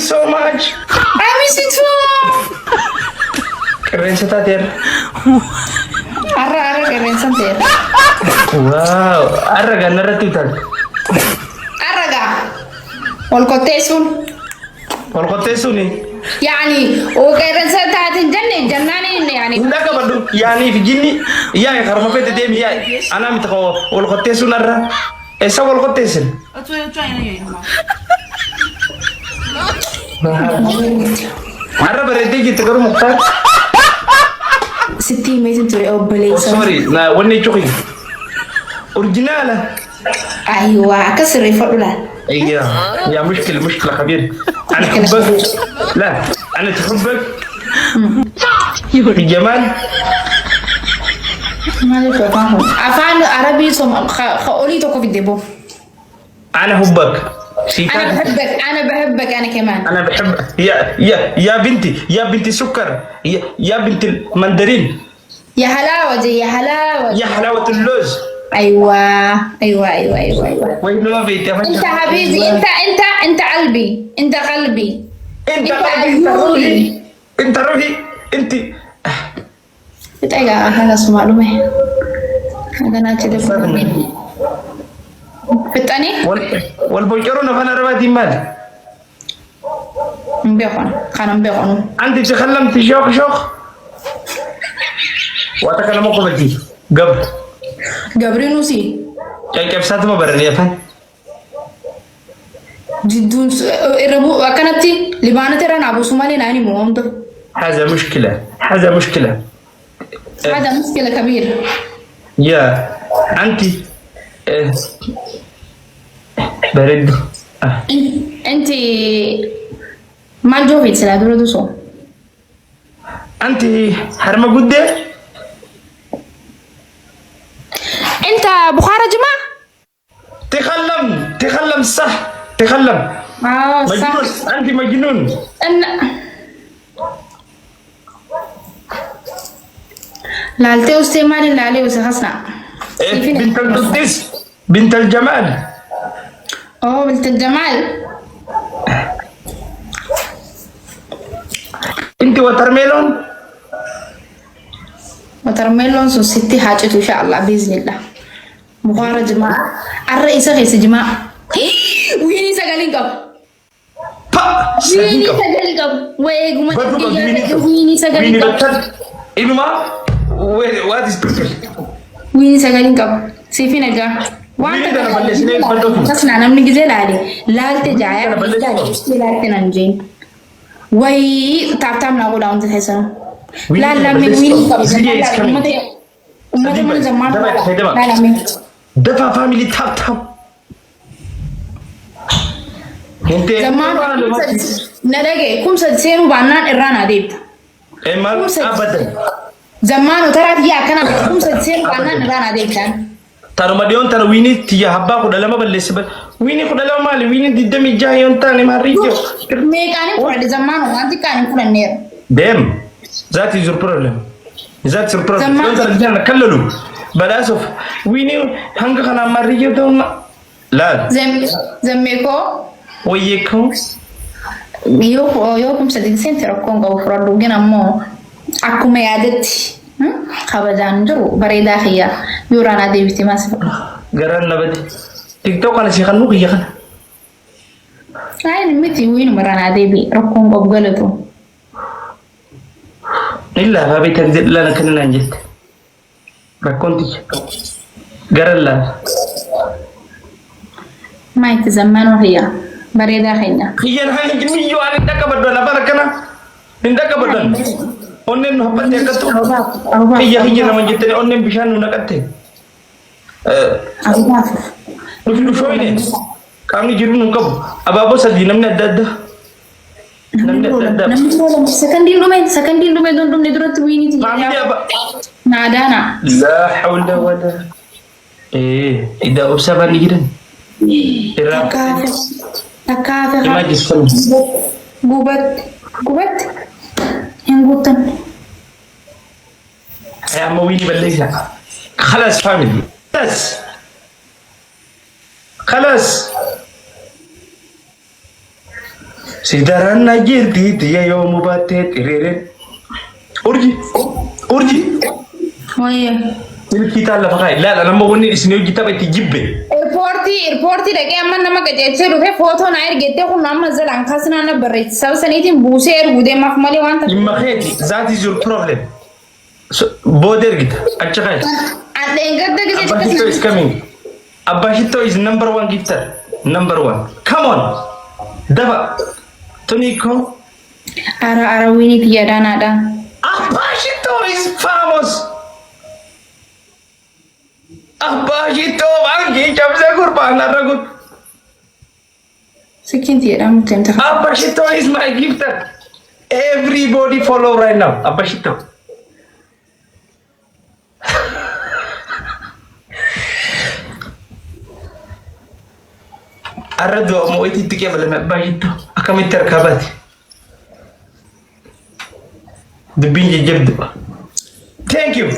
so much. I miss you too. Keren setatir. Arra keren santer. Wow, arraga narratitan. Arraga. والقطيسون والقطيسوني يعني وكيرن سنتات الجنة جنانين يعني هناك بدو يعني في جني يا خرما بيت ديم يا أنا متخو والقطيسون الرا إيش والقطيسون مرة بردي جت كرو مختار ستي ميتين تري أو بلي سوري لا وني شوكي أورجينالا أيوة كسر يفضلها إيه يا مشكلة كبير أنا أحبك لا أنا تحبك في جمال ما أفهم أفهم عربي سوم خولي توكو في الدبو أنا أحبك أنا بحبك أنا كمان أنا بحب يا بنتي سكر يا بنت المندرين يا حلاوة يا حلاوة يا حلاوة اللوز أيوة وين ما بيتي أنت حبيبي أنت قلبي أنت قلبي أنت روحي أنت روحي أنت بتأجا هذا اسمه معلومة هذا ناتي بتاني والبوجرون فانا رواتي مال مبيخون كان مبيخون أنت تكلمت شوخ وتكلم قبلتي قبل نوسي كيف ساتما برني يا فن جدون الربو وكانتي لبانة ران أبو سومالي ناني موامدو هذا مشكلة هذا مشكلة كبيرة يا أنت برد أنت ما جوفيت سلا دولو سو أنت حرمة قدة أنت بخارة جماعة تخلم صح تخلم صح مجنون أنت مجنون لالتي استعمال لالي وسخسنا بنت القديس بنت الجمال بنت الجمال انت وترميلون سو ستي حاجة إن شاء الله بإذن الله مخارج جماعة الرئيس غيس جماعة ويني سجلينكم ويني سجلينكم إنه ما what is ويني سجلينكم سيفين الجا وانت تسمع أنا من جزيل علي لا تجاي لا تنجين وي تعب نقول أنت حسنا لا من ويني أمتى من زمان لا من دفع فاميلي تاب زمان نداء كم سدسين وبنان إيران أديب إمال أبدا زمان ترى يا كنا كم سدسين وبنان إيران أديب كان ترى مديون ترى ويني تيجي حبا كده لما بلش ويني كده لما مالي ويني ديدا ميجايون تاني ما ريجو ميكاني كده زمان وانتي كاني كده نير دم ذات يزور بروبلم ذات يزور بروبلم دون ترى جانا كللو بلاسوف ويني هنگا كنا ما ريجو دون لا زميكو ويكو yoo kumsa digsen tira konga ufradu gina mo akuma yadati khabajaan jiru bareedaa khiya yurana deebiti mas garan nabadi tiktok kana si khanu khiya kana ay miti win marana deebi rakon obgalato illa babi tanzil lana kana nanjit rakonti garan la ما يتزمنوا هي بريدة خينا خيان هاي جميع على دكا بدل أبارك أنا من دكا بدل أنن هبط يكتو هي نما جتني أنن بيشان نكتة نفيد شوينه kami jiru nungkap apa sadi namnya dada second din lume don dum nedro tu ini kami dia apa nada na la haula wala ida usaba ligiran takafe imagine gubat yang gutan يا مويني بليزة خلاص فاميلي خلاص سيدارنا جيرتي يا يوم باتت ريرين أورجي ويا الكتاب لا فقاي لا أنا ما بقولني اسمه الكتاب يتجيبه ريبورتي ده كمان نما كجيتشي روحي فوتو ناير جيتي كل نام نزل عن خاصنا أنا بريت سو سنيتين بوسير ودي ما فمالي وانت إما خيتي that is your problem بودر جدا أتشغل Abashito is coming Abashito is number one gifter number one come on Dava Toniko Ara wini tiada nada Abashito is famous Abashito bangki jab se kurban ragut Sekian tiada mungkin tak Abashito is my gifter everybody follow right now Abashito Aradu mau itu tiga malam Abashito akan terkabat Debinje jabdu thank you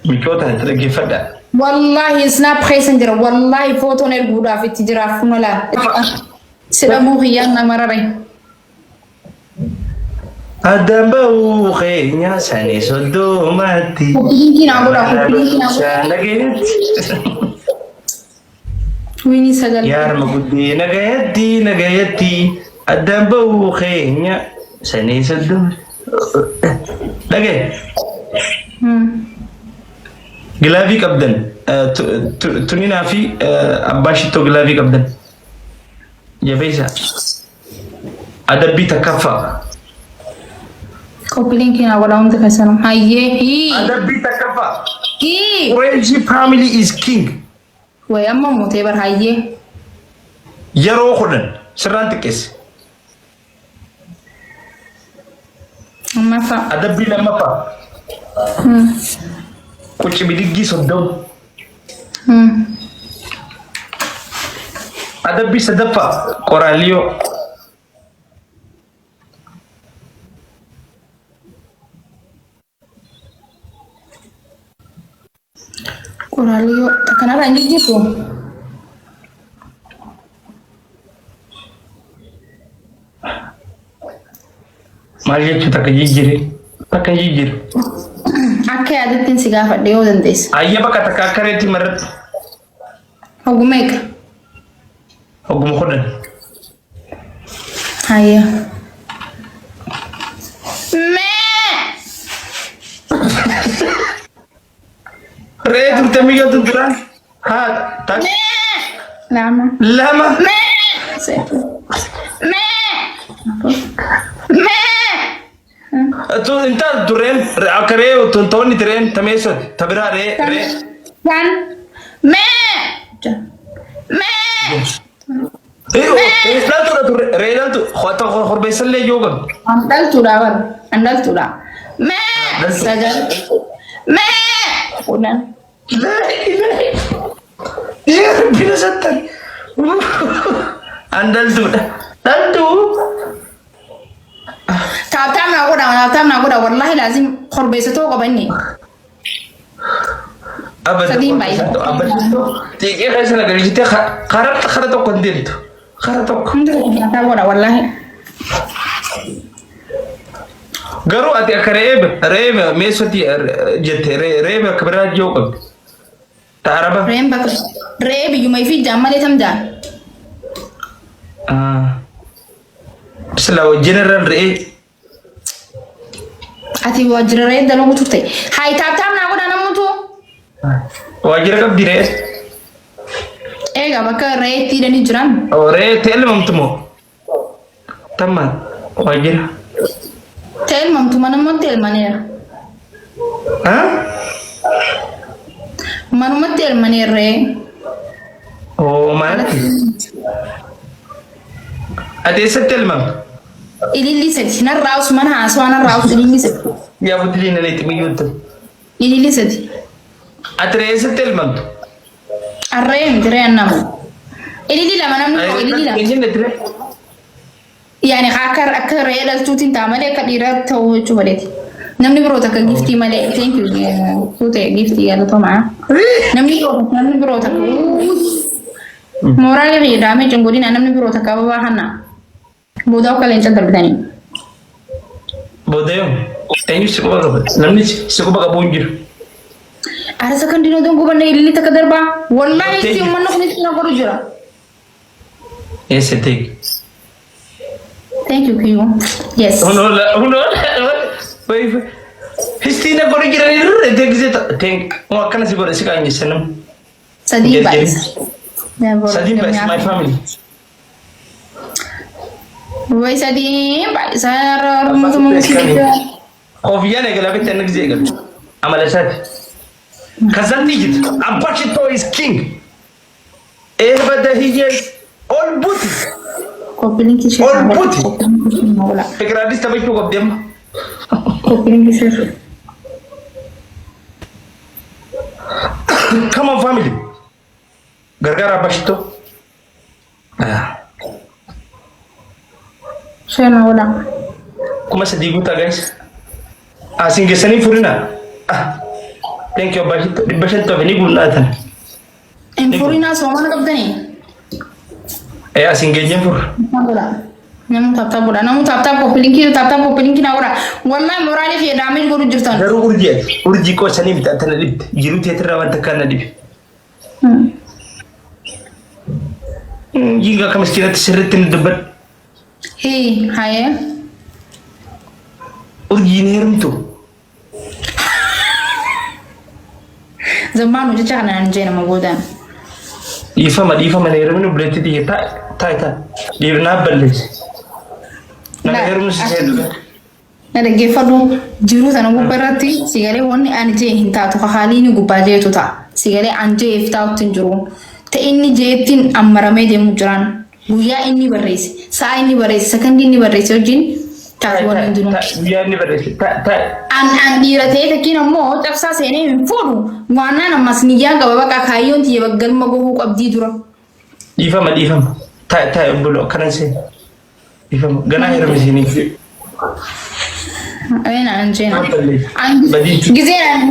Mikota terlagi fada والله سناب خيسنجر والله فوتو نرجودا في التجارة فنلا سلامو خيانا مراري Adam bau kayaknya sani sodo mati. Kupingin aku dah kupingin aku. Lagi Wini sagal. Yar magudi nagayati. Adam bau kayaknya sani sodo. Lagi. Gilavi kabdan. Tunina fi Abashito gilavi kabdan. Ya bisa. Ada bita kafa. Kupingin aku dah untuk kesan. Haye hi. Ada bita kafa. Hi. Orange family is king. Wah, amma mute bar haye. Yaro khudan. Serantikes. Amma fa. Ada bila mapa. Kuci bidigi sodom. Ada bisa dapat Coralio. Coralio, kenapa ini gitu? Maria kita kejijir. Tak kejijir. Akka yaadatin si gaafadhe yoo dandeessa. Ayya bakka takka akkareetti marratti. Ogummaa eega. Oguma kudhan. Hayya. Mee! Ree turte miyyoo tunturaan. Haa tak. Mee! Lama. Lama. Mee! Seetu. Mee! Mee! Tu inta tureen akkaree tontoonni tireen tameessoti tabiraa ree. Kan. Mee! Mee! Dhaltuudha turre ree dhaltu horbeessallee yoo gabu. Andaltuudha bar. Andaltuudha. Mee! Sagal. Mee! Kudhan. Bina sattan. Andaltuudha. Dhaltu. Taaptaan naa godha wallahi laazim korbeessatoo qabanne. Sadiin baay'ee. Xiqqee keessa nagalchitee kara tokko hin deemtu. Kara tokko. Nyaataa godha wallahi. Garuu ati akka re'ee meessoti jette re'ee akka biraa yoo qabdu. Taaraba. Re'een bakka re'ee biyyuma fi jaammalee tamjaan. Sila general re'ee. Ati waajjira re'ee daloo turte. Hayi taaptaan naa godha namuutu. Waajjira qabdi re'ee. Egaa bakka re'ee itti hidhanii jiran. Re'ee teelmamtu moo? Tammaan waajjira. Teelmamtu manumatti elmaneera. Manumatti elmaneera re'ee. Oo maalati? Ati eessatti elmamtu? Ilillisati. Narraa Usman haasawaa narraa Usman ilillisati. Yaa butilii na neeti miyyuutu. Ilillisati. Ati re'ee eessatti elmamtu? Arree miti re'een namu. Ililli lama namni koo ililli lama. Yani akka re'ee dhaltuutiin ta'a malee akka dhiiraa ta'uu jechuu maleeti. Namni biroo takka giftii malee. Thank you. Fuute giftii galatooma. Namni biroo takka. Morale fi dame jengodi na namni biro takaba hana. Bodaw kalen cha darbani. Bodayo. Ayu sikuba ka. Namni sikuba ka bonjir. Ara sakandino don gobanna illi takadarba. Wallahi si ummanno kuni na goru jira. Yes, I take. Thank you, Kiyo. Yes. Uno. Wait. Histina goru jira ni rure tegzeta. Thank. Wa kana sigora sika ni sanam. Sadi Bais. Sadim Bais, my family. Wai Sadim Bais, saya rumah Kofiane gala bete nak zegal. Amala sat. Kazanti jit. Abashito is king. Bada hiya all buti. Kopiling ki All buti. Fikradis tabai ko gabdem. Kopiling ki sir. Come on family. Gargara Bashito. Shema wala. Kuma sadiguta guys. Singe sani furina. Thank you Bashito veni gunatan. En furina somana kabdani. Singe jempur. Wala. Namu tap kopiling ki na wala. Wallahi morale fi damage goru jirtan. Daru urji ko sani bita tanadib. Jiru tetra wanta kanadib. Jika kamu sekiranya terseret debat. Hei, hai. Urgini herum tu. Zaman udah cakap nanti nama godan. Ifa mana herum ni boleh tadi tak. Dia nak belis. Nak herum sesuatu. Nada gefadu jiru sana gubarati sigale woni anje hinta to khali ni gubaje to ta sigale anje ifta tunjuru. Ta inni jeetin ammarame de mujran guya inni barreesi saa inni barreesi sakandi inni barreesi wajin taatu wal dunu Guya ni beres. Tak. an dirate ta kina mo tafsa sene min fodu wana na masniya ga baba kayon ti bagal mago ku abdi dura Ifa. Tak bulu kanan se. Ifa gana herum sini. ayna anje na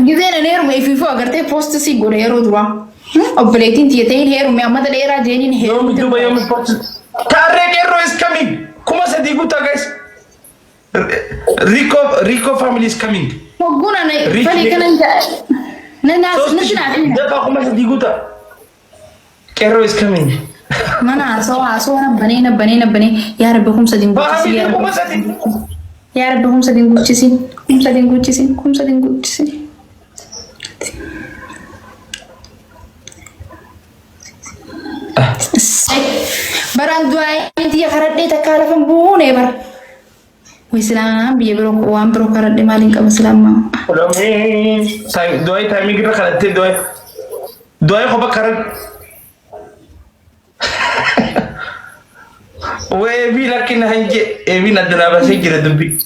gizena neer mai fifo agarte post si gore hero dura operating theater hero me amada lera jenin hero Yom pot. Tarek Hero is coming. Kuma sadiguta guys. Rico family is coming. moguna na fali kanan na Dapat kuma sadiguta. Hero is coming. mana so na bane ya rabbi kum sadin gucci ya rabbi kum sadin gucci barang dua ini dia karat dia tak kalah pembune bar Islam biar wan bro karat dia maling ke Islam Doi time kita karat doi kau karat Webi lakin hanje ebi nadana bahasa kira dumpi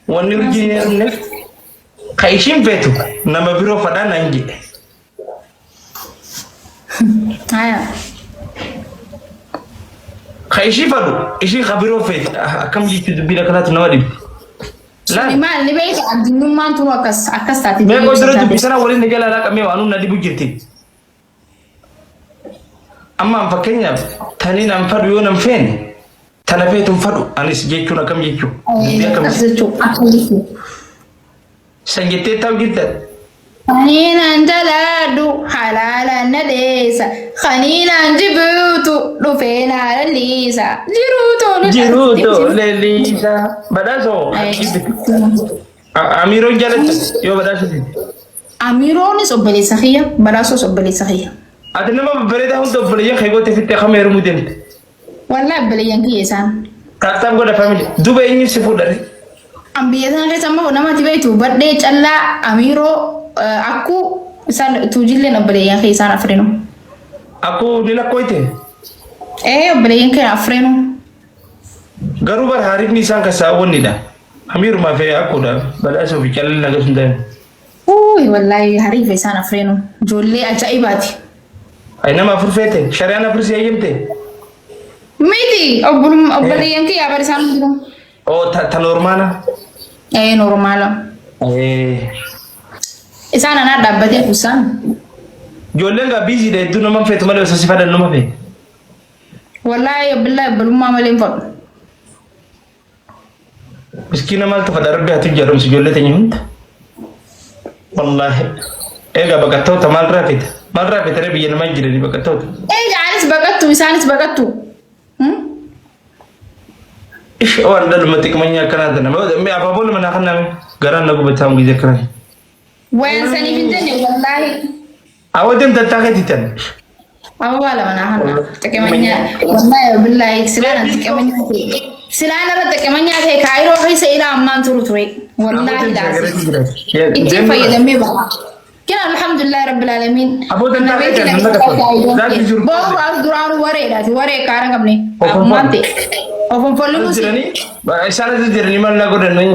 wani rujini ne kaishin fetu nama biro fada nanje aya kaishi fadu ishi khabiro fet akam jitu dumpi la kala tunawadi la mal ni bai ta addinin man turo akas tati me ko dro dumpi sana wali ne gala la kame wanu nadi bujirti amma fa Kenya tani nan fadu yo nan fen tana fetum fadu anis jechu na kam jechu dia kam sanjete taw gitta khaninan jaladu halalan nadesa khaninan jibutu lufena lisa jiruto lelisa badaso amiro jalat yo badaso amiro ni sobbeli sakhiya badaso sobbeli sakhiya adna ma bereda hunto beliya khaygo te fitte khamer mudem wala beli yang kiyesan katam goda family dubai ni sifu dari ambiya tan ke sama nama tiba itu birthday challa amiro aku san tujille na beli yang kiyesan afrino aku nila koite beli yang ke afrino garu bar harif ni sang kasawon ni da amiru ma fe aku da bala so bi kallin na gasundan wallahi harif kiyesan afrino jolle ajaibati aina ma furfete shariana fursi ayemte Miti, obbolleeyyan kiyya bari isaan jiru. Ta normala? Normala. Isaan anaa dhaabbatee kuusaan. جولنغا بيزي ده دون ما فيت مالو سيفادا نما في والله بالله بالما مالين فضل مسكينة مال تفضل ربي هتجي رمس جولتي نيوت والله ايغا بقتو تمال رافيت ربي ينما يجري بقتو ايه جالس بقتو وسانس بقتو ايش اول لما تكمنيا كندا ما ابا بقول من اخنا غران نغو بتام جي ذكرني وين سني بنتني والله اودم تتاكتي أما ولا من أهنا تكمنيا والله بالله سلانا تكمنيا سلانا تكمنيا هيك كايرو هي سيرا أمان تروي والله لازم إنت فايدة مبا كنا الحمد لله رب العالمين أبو تنتهي بابا أقدران وري كارن كمني أمانتي أفهم فلوس جراني إسالة جراني ما لا قدر نين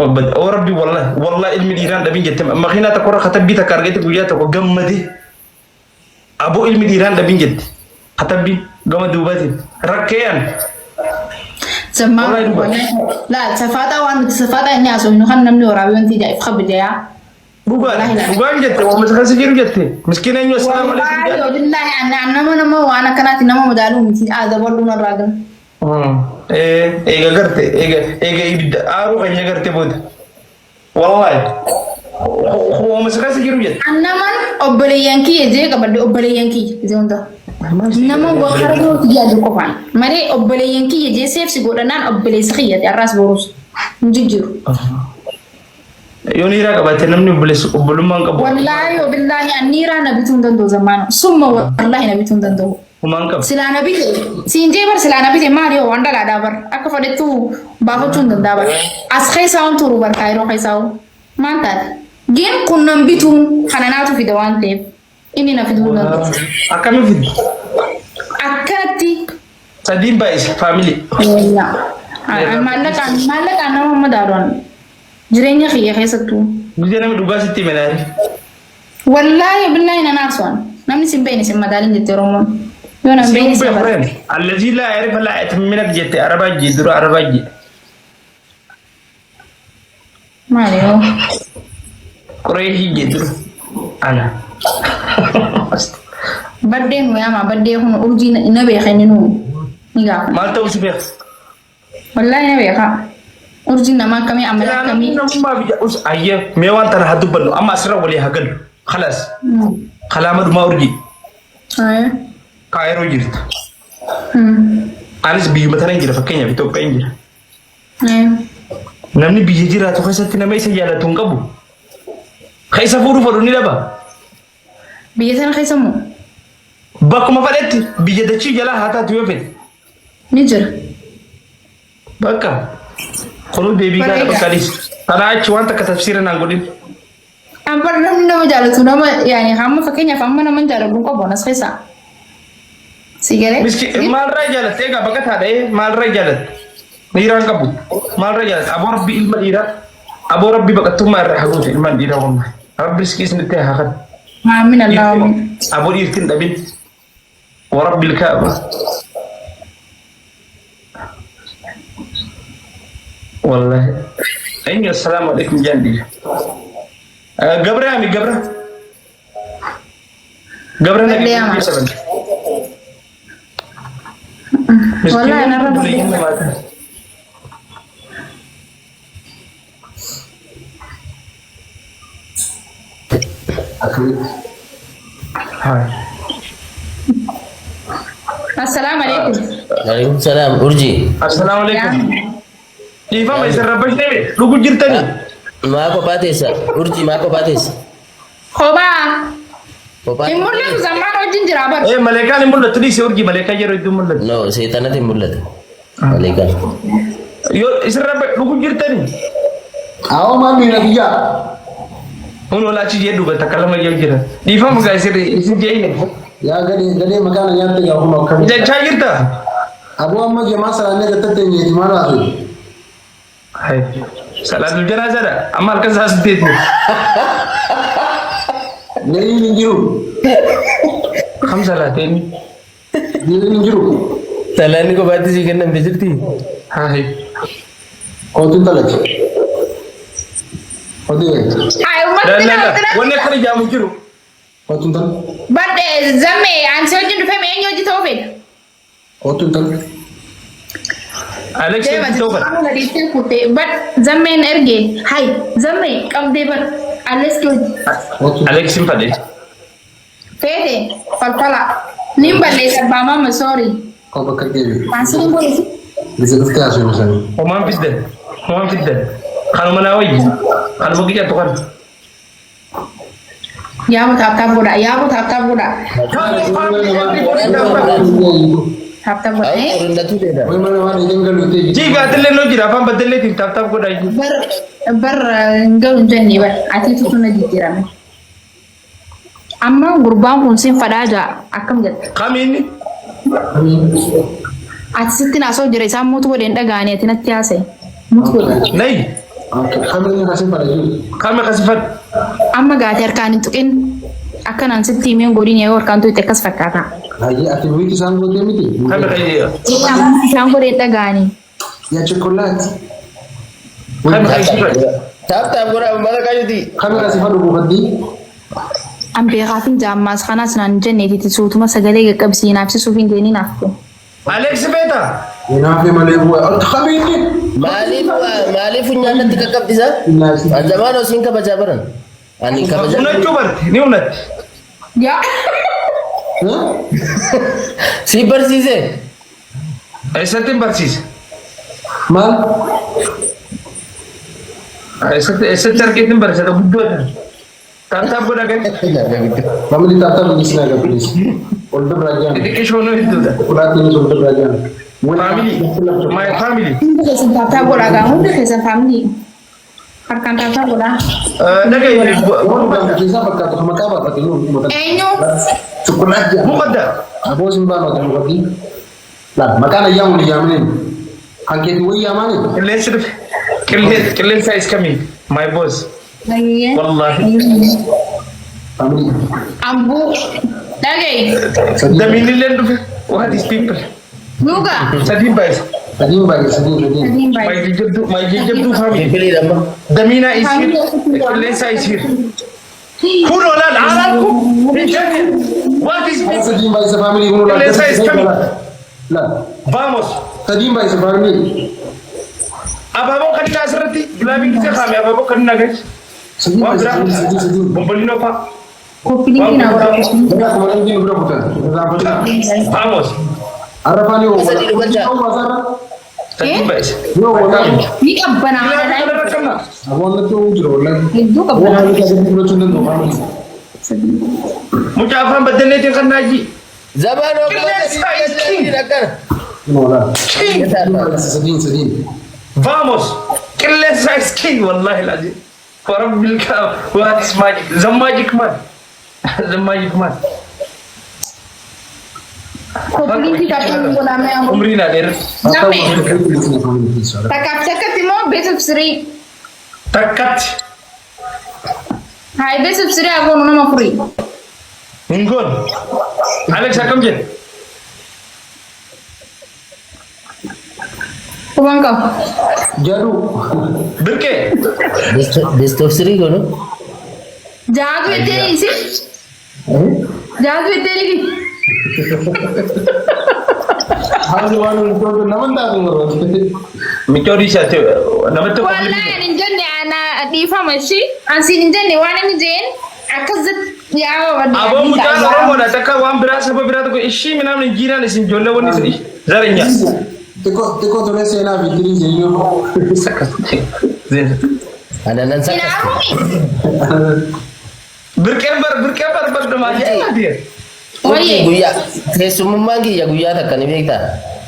أو ربي والله علم الإيران دبين جت ما خينا تقرأ خطب بيتا كارجت بوجات أو جمدي أبو علم الإيران دبين جت خطب بي جمد دوباتي ركيان سما لا سفاتا وان سفاتا إني أسوي نخن نمني ورابي وانتي جاي فخب جايا bukan jette ومسكان سجير جته مسكين إنه السلام عليكم بالله أنا نما وأنا كنت نما مدالو مثل هذا برضو نراجع إيجا قرتي إيجا يبدأ أروح إيجا قرتي بود والله هو مسكان سجير جت أنا من أبليانكي يجي كبر أبليانكي زوندا nama gua karena dia ada kopan. Mari obbole yang kia je safe sih gua dan obbole sekiat ya ras boros. Jujur. Yonira ka batin namni obbole mang ka. Wallahi wabillahi anira nabi tun dan do zaman. Summa wallahi nabi tun dan do. Mang ka. Sila nabi sinje bar sila nabi mari wanda la dabar. Aku fade tu bahu tun dan dabar. As khai saun turu bar kairo khai sau. Mantat. Gen kunam bitun kanana tu fidawan tep. Ini na fidu dan. Akami fidu. Akati. Sadim bais family. Iya. Malakan nama madaron. Jirenya khiya satu. Bijana mi duga sitti menari. Wallahi billahi na naswan. Namni simpe ni simma dalin jette romon. Yo na be ni simpe friend. Allazi la yarif la atminak jette arabaji duru arabaji. Mario. Korehi jette. Ana. Badde no yama badde hono urji na be khani no. Niga. Malta usbe. Wallahi na be kha. Urji na ma kami amala kami. Ma bi us ayya me wan tan hadu ballo amma asra wali hagal. Khalas. Khalamad ma urji. Ay. Kairo jirta. Anis bi matanan jira fakenya bi to penjira. Ay. Namni bi jira to khasati na mai sayala tungabu. Khaisa furu furu ni daba. Biyesan khaisamu. Bakuma fadetti biyya dachi jala hata tuyofe. Nijer. Baka. Kono baby ga bakalis. Ana achi wanta ka tafsira nan godin. Ampar nam no jalo tu nama yani hamma fakenya famma nam jalo bun ko bonus khaisa. Sigare. Miski mal rajala tega bakata de mal rajala. Niran kabu. Mal rajala abor bi ilma ira. Abor bi bakatu mar hagut ilma ira wamma. Rabbi skis nite hakat. Amin Allahumma. Abu Irkin David ورب الكعبة والله أين السلام عليكم جندي قبره أمي قبره نجي والله أنا ربي هاي السلام عليكم. وعليكم السلام أرجي. السلام عليكم. إيفا ما يصير ربش نبي لو كنت جرتني. ما أكو باتيس أرجي ما أكو باتيس. خبا. يمر لك زمان وجين جرابر. إيه ملكان يمر لتري سورجي ملكان يرو يدوم لك. No سيطانة يمر لك. ملكان. يو يصير ربش لو كنت جرتني. أو ما بينا كيا. هون ولا شيء يدو بتكلم يجي جرا. إيفا ما قاعد يصير جايين. Ya gadi magana ya tiga kuma kan. Jangan cair dah. Abu amma ke masa ne ga tattanye timara su. Hai. Salatul janazah dah. Amal kan saya sedih. Ne yin jiru. Kam salatin. Yin jiru. Salani ko baati sih kan bijirti. Hai. Ko tun talak. Ay, لا لا لا وانا كان جامو جيرو but zamme an sai jin dufe me yanyo ji tofin. Alex توبر but zamme en erge hay zamme kam de bar Alex ko Alex simpade fede falfala nimballe sabba mama sorry masu ngol وما في الدل خلوا مناوي خلوا بقية تقول ya mu tap tap goda tap tap goda Orang tu dah. جيجا تلي نو جرا فام بدلي تي تاب تاب كودا bar ngol janni bar ati tutuna jikirame amma gurban kun sin fadaja akam jat خاميني ati sitina so jere sam mutu goden daga ne tinatti asai mutu goden ناي خامي خسفت amma gaati harkaan hin tuqin akkanaan sitti himeen godhin yoo harkaan tuqite akkas fakkaata. خامي خيجي Isaan godhee dhagaanii. خامي خيجي Tap gora mana kayu di. An beekaatiin jaammaas kanaas naan jenneetitti suutuma sagalee qaqqabsiinaaf si suufiin geenii naaf kun. أليكس بيتا Malif punya nanti kakak bisa. Zaman harus ingkap baca bareng. Ani kabaca. نونت كبر نونت Yaa. Si bersih sih. أيساتين برسيس أيسات تركيتين برسيس أبو دوا تاب تاب كودا كن إذا كيشونو هيدو ده family my family Hundi keessan taaptaa godhaa hundi keessan faamilii. Harkaan taaptaa godhaa. دقي Eenyu? مقدر كلين سايز كمين my boss والله Ambuu. Dhagay. دمين اللي عنده وهذه people Luga. سدين بايس Sadiin my baay'ee. jijabdu family Pilih nama. دمينا is here كلين سايز here who know that عرفكم what is this كلين سايز كمين vamos ababo kadina asirratti gilabii gisee kaame ababo kadina gach waan biraa bombolino fa Koppiliin naa godhaa. vamos sadiin baayis Ni qabbanaa haadha. Hedduu qabbanaa. mucaa afaan baddanneetiin kan naaji Zaman vamos كلين سايز كين والله العظيم ورب الكعبة وهذا ماجيك زماجيك مان زماجيك مان Koppiliin kitaabni godhamee ammoo. عمرنا دير Takkaaf takkatti immoo beeksisa firii. تكت Haa beeksisa firii agoonu nama furii. نقول عليك كم جد Kubaan qabu. بركة Distofsiri kono. Jaatu ettee isi. Jaatu ettee ligi. ميكوري شاتي نمت Wallahi ani jenne ana dhiifama shi. Ansi hin jenne waan inni jeen akkas yaa wadda. أبو مجال أروم ولا تكا وام براس أبو براس تقول إشي من أمن جيران إسم جولة وني زارينيا Ada nan Ina saka. arumi. berkebar berdemaja dia. Oke, Oye. guya. Kesumumma ya guya takkan ni bekta.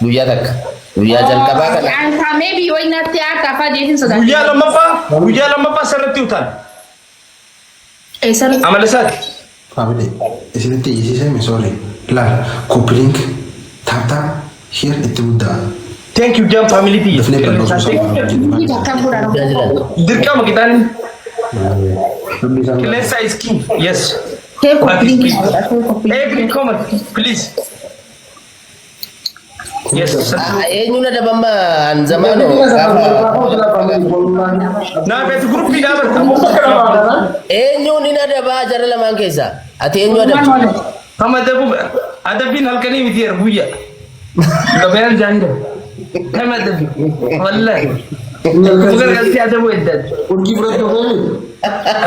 Guya takka. Guya jalqabaa kana. Anta maybe way natti akka fa jeetin sodaa. Guyyaa lammaffaa sarratti utaan. Eesar. Amala isaati. Isinitti isiisame sorry. Laal koppilink taaptaa here itti guddaa. Thank you jam family pi. Dafnee bal'oo Kan fudhadhu. Jalan. Dirqama kitaan qilleensa is king. Yes. Kee koppiliin kina godha. Every comment please. Yes. Eenyu na dabama an zamano. Na betu grup ni dapat. Eenyu ni na daba jara lamaan keessa. Ati eenyu ada? Kama ada bin halkani miti erbuya. Gabayan jahil. Kama ada bin. Wallahi. Bukan kasi ada buedat. Unki berat tu kan?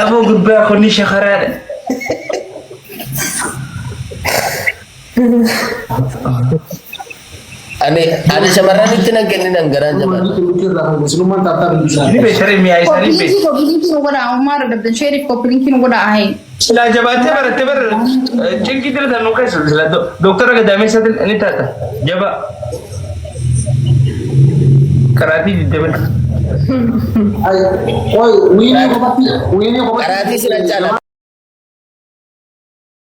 Abu gubba khoni shakharan. Ada shamarran itti naggenni nangaran jaman. Siluman tata bisa. Ini be shari mi ay shari be. Ko bilinki no goda Umar da Sharif ko bilinki no goda ai. Sila jabate bar tebar cengki dil da nukai sila dokter ga dame sadil ani tata. Jaba. Karati di tebar. Ay, oi, wini ko ba? Karati sila chala.